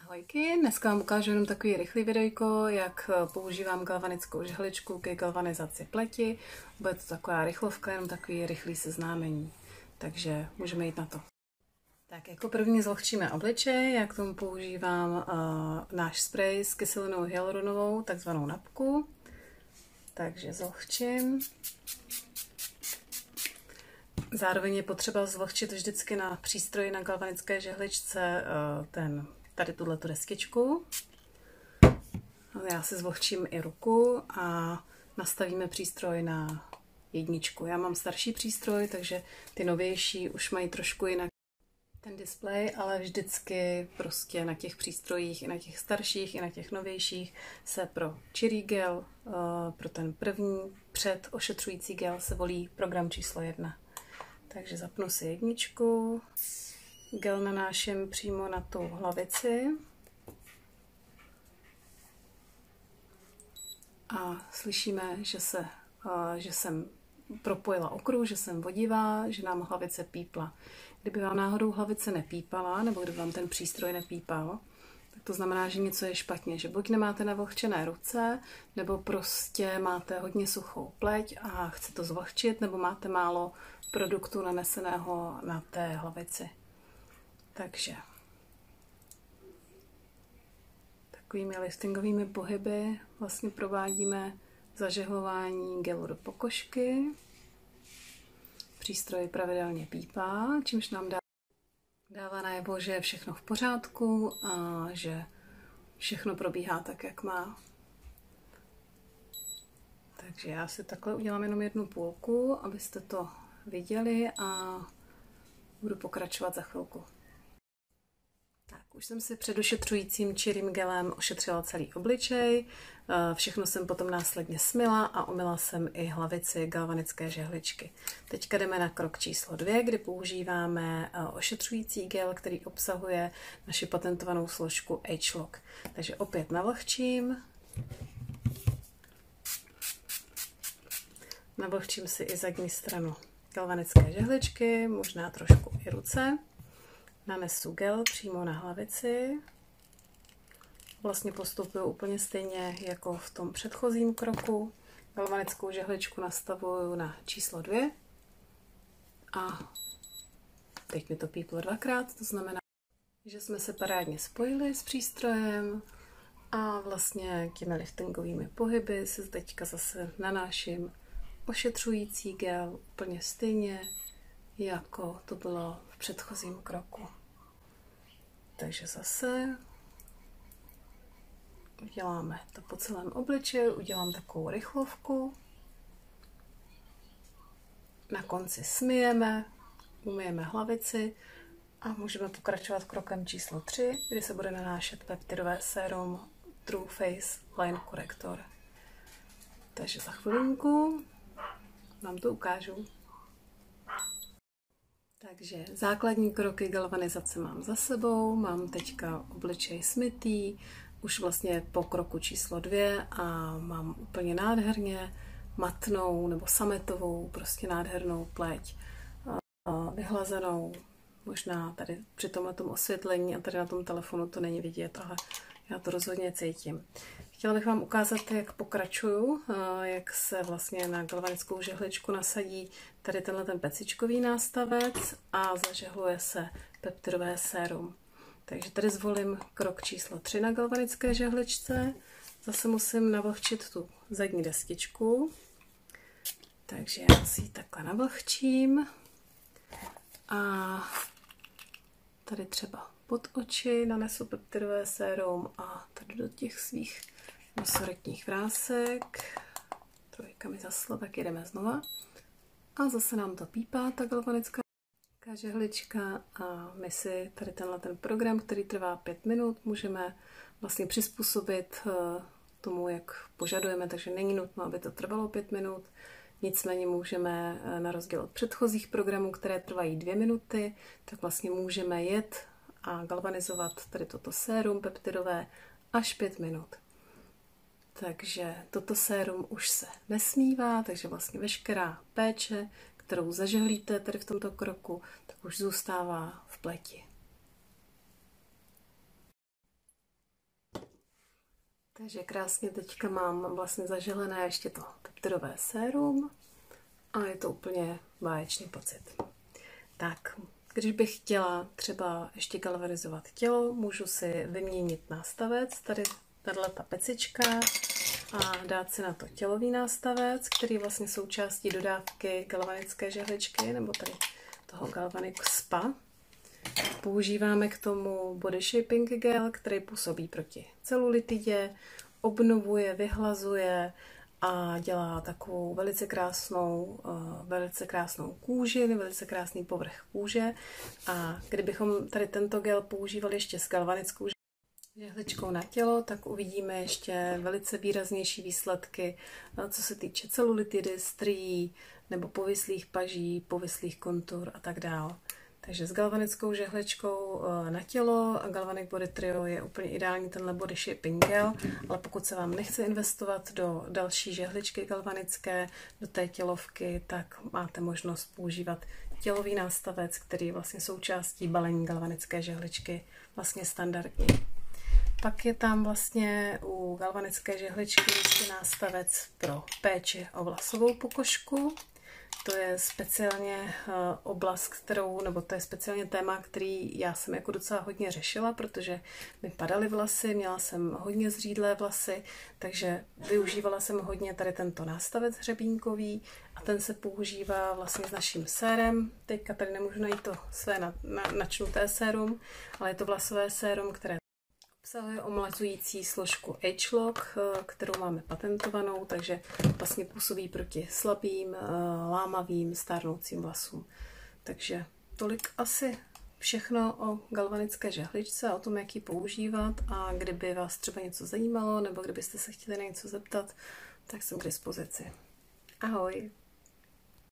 Ahojky, dneska vám ukážu jenom takový rychlý videjko, jak používám galvanickou žehličku ke galvanizaci pleti. Bude to taková rychlovka, jenom takový rychlý seznámení. Takže můžeme jít na to. Tak jako první zvlhčíme obličej, já k tomu používám náš sprej s kyselinou hyaluronovou, takzvanou napku. Takže zvlhčím. Zároveň je potřeba zvlhčit vždycky na přístroji na galvanické žehličce tady tuhletu destičku. Já si zvlhčím i ruku a nastavíme přístroj na 1. Já mám starší přístroj, takže ty novější už mají trošku jinak ten displej, ale vždycky prostě na těch přístrojích, i na těch starších, i na těch novějších se pro čirý gel, pro ten první předošetřující gel se volí program číslo 1. Takže zapnu si 1. Gel nanáším přímo na tu hlavici a slyšíme, že jsem propojila okruh, že jsem vodivá, že nám hlavice pípla. Kdyby vám náhodou hlavice nepípala, nebo kdyby vám ten přístroj nepípal, tak to znamená, že něco je špatně, že buď nemáte navlhčené ruce, nebo prostě máte hodně suchou pleť a chce to zvlhčit, nebo máte málo produktu naneseného na té hlavici. Takže takovými liftingovými pohyby vlastně provádíme zažehlování gelu do pokožky. Přístroj pravidelně pípá, čímž nám dává najevo, že je všechno v pořádku a že všechno probíhá tak, jak má. Takže já si takhle udělám jenom 1 půlku, abyste to viděli a budu pokračovat za chvilku. Tak, už jsem si před ošetřujícím čirým gelem ošetřila celý obličej, všechno jsem potom následně smyla a umyla jsem i hlavici galvanické žehličky. Teďka jdeme na krok číslo 2, kdy používáme ošetřující gel, který obsahuje naši patentovanou složku H-Lock. Takže opět navlhčím. Navlhčím si i zadní stranu galvanické žehličky, možná trošku i ruce. Nanesu gel přímo na hlavici. Vlastně postupuju úplně stejně jako v tom předchozím kroku. Galvanickou žehličku nastavuju na číslo 2. A teď mi to píplo 2krát, to znamená, že jsme se parádně spojili s přístrojem a vlastně těmi liftingovými pohyby si teďka zase nanáším ošetřující gel úplně stejně, jako to bylo v předchozím kroku. Takže zase uděláme to po celém obličeji, udělám takovou rychlovku. Na konci smyjeme, umyjeme hlavici a můžeme pokračovat krokem číslo 3, kdy se bude nanášet peptidové sérum True Face Line Corrector. Takže za chvilinku vám to ukážu. Takže základní kroky galvanizace mám za sebou, mám teďka obličej smytý, už vlastně po kroku číslo 2 a mám úplně nádherně matnou nebo sametovou, prostě nádhernou pleť, vyhlazenou. Možná tady při tomhletom osvětlení a tady na tom telefonu to není vidět, ale já to rozhodně cítím. Chtěla bych vám ukázat, jak pokračuju, jak se vlastně na galvanickou žehličku nasadí tady ten pecičkový nástavec a zažehluje se peptidové sérum. Takže tady zvolím krok číslo 3 na galvanické žehličce. Zase musím navlhčit tu zadní destičku. Takže já si ji takhle navlhčím. A tady třeba pod oči nanesu peptidové sérum a tady do těch svých nosoretních vrásek. 3 mi zaslo, tak jdeme znova. A zase nám to pípá, ta galvanická žehlička a my si tady ten program, který trvá 5 minut, můžeme vlastně přizpůsobit tomu, jak požadujeme, takže není nutno, aby to trvalo 5 minut. Nicméně můžeme, na rozdíl od předchozích programů, které trvají 2 minuty, tak vlastně můžeme jet a galvanizovat tady toto sérum peptidové až 5 minut. Takže toto sérum už se nesmívá, takže vlastně veškerá péče, kterou zažehlíte tady v tomto kroku, tak už zůstává v pleti. Takže krásně teďka mám vlastně zaželené ještě to peptidové sérum a je to úplně báječný pocit. Tak, když bych chtěla třeba ještě galvanizovat tělo, můžu si vyměnit nástavec, tady tato pecička, a dát si na to tělový nástavec, který je vlastně součástí dodávky galvanické žehličky, nebo tady toho Galvanic Spa. Používáme k tomu body shaping gel, který působí proti celulitidě, obnovuje, vyhlazuje a dělá takovou velice krásnou kůži, velice krásný povrch kůže. A kdybychom tady tento gel používali ještě s galvanickou žehličkou na tělo, tak uvidíme ještě velice výraznější výsledky, co se týče celulitidy, strií nebo povislých paží, povislých kontur a tak dále. Takže s galvanickou žehličkou na tělo a Galvanic Body Trio je úplně ideální tenhle body shaping gel, ale pokud se vám nechce investovat do další žehličky galvanické, do té tělovky, tak máte možnost používat tělový nástavec, který je vlastně součástí balení galvanické žehličky, vlastně standardní. Pak je tam vlastně u galvanické žehličky ještě nástavec pro péči o vlasovou pokožku. To je speciálně oblast, to je speciálně téma, který já jsem jako docela hodně řešila, protože mi padaly vlasy, měla jsem hodně zřídlé vlasy, takže využívala jsem hodně tady tento nástavec hřebínkový a ten se používá vlastně s naším sérem. Teďka tady nemůžu najít to své načnuté sérum, ale je to vlasové sérum, které obsahuje omlazující složku Agelock, kterou máme patentovanou, takže vlastně působí proti slabým, lámavým, stárnoucím vlasům. Takže tolik asi všechno o galvanické žehličce a o tom, jak ji používat, a kdyby vás třeba něco zajímalo nebo kdybyste se chtěli na něco zeptat, tak jsem k dispozici. Ahoj!